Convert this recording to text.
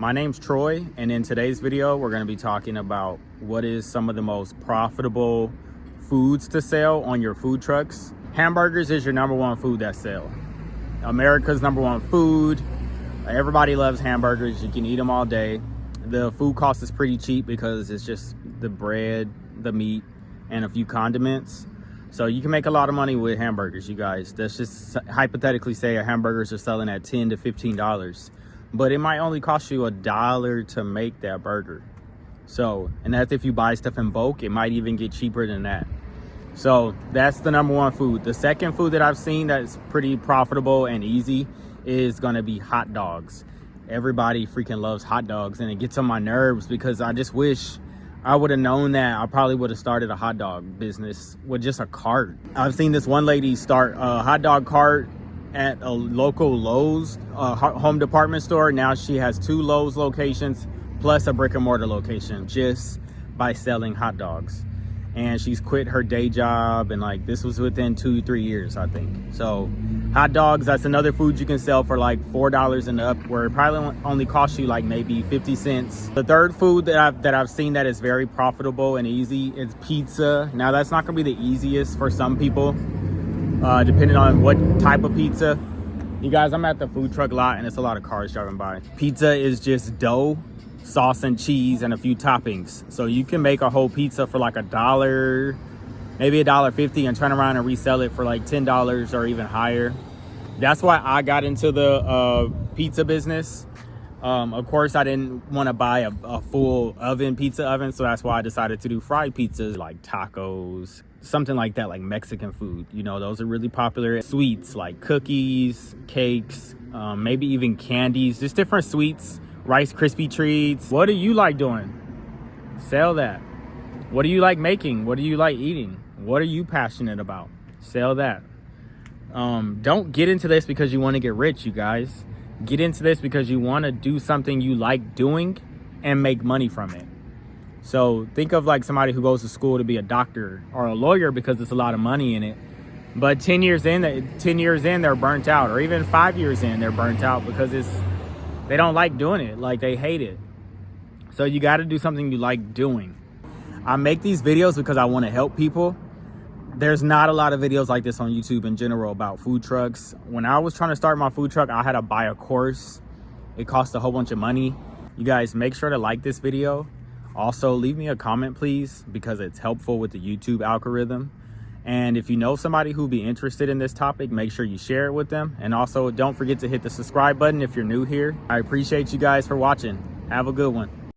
My name's Troy, and in today's video, we're gonna be talking about what is some of the most profitable foods to sell on your food trucks. Hamburgers is your number one food that sell. America's number one food. Everybody loves hamburgers. You can eat them all day. The food cost is pretty cheap because it's just the bread, the meat, and a few condiments. So you can make a lot of money with hamburgers, you guys. Let's just hypothetically say a hamburgers are selling at $10 to $15, but it might only cost you $1 to make that burger. So, and that's if you buy stuff in bulk. It might even get cheaper than that. So that's the number one food. The second food that I've seen that's pretty profitable and easy is gonna be hot dogs. Everybody freaking loves hot dogs, and it gets on my nerves because I just wish I would have known that. I probably would have started a hot dog business with just a cart. I've seen this one lady start a hot dog cart at a local Lowe's home department store. Now she has 2 Lowe's locations plus a brick and mortar location just by selling hot dogs. And she's quit her day job, and like this was within 2-3 years, I think. So hot dogs, that's another food you can sell for like $4 and up, where it probably only costs you like maybe 50 cents. The third food that I've seen that is very profitable and easy is pizza. Now that's not gonna be the easiest for some people, depending on what type of pizza. You guys, I'm at the food truck lot and it's a lot of cars driving by. Pizza is just dough, sauce and cheese, and a few toppings. So you can make a whole pizza for like $1, maybe $1.50, and turn around and resell it for like $10 or even higher. That's why I got into the pizza business. Of course, I didn't want to buy a full pizza oven, so that's why I decided to do fried pizzas, like tacos, something like that, like Mexican food. You know, those are really popular. Sweets like cookies, cakes, maybe even candies, just different sweets. Rice Krispie treats. What do you like doing? Sell that. What do you like making? What do you like eating? What are you passionate about? Sell that. Don't get into this because you want to get rich, you guys. Get into this because you want to do something you like doing and make money from it. So think of like somebody who goes to school to be a doctor or a lawyer because there's a lot of money in it. But 10 years in, they're burnt out, or even 5 years in, they're burnt out because they don't like doing it, like they hate it. So you got to do something you like doing. I make these videos because I want to help people. There's not a lot of videos like this on YouTube in general about food trucks. When I was trying to start my food truck, I had to buy a course. It cost a whole bunch of money. You guys, make sure to like this video. Also, leave me a comment, please, because it's helpful with the YouTube algorithm. And if you know somebody who'd be interested in this topic, make sure you share it with them. And also, don't forget to hit the subscribe button if you're new here. I appreciate you guys for watching. Have a good one.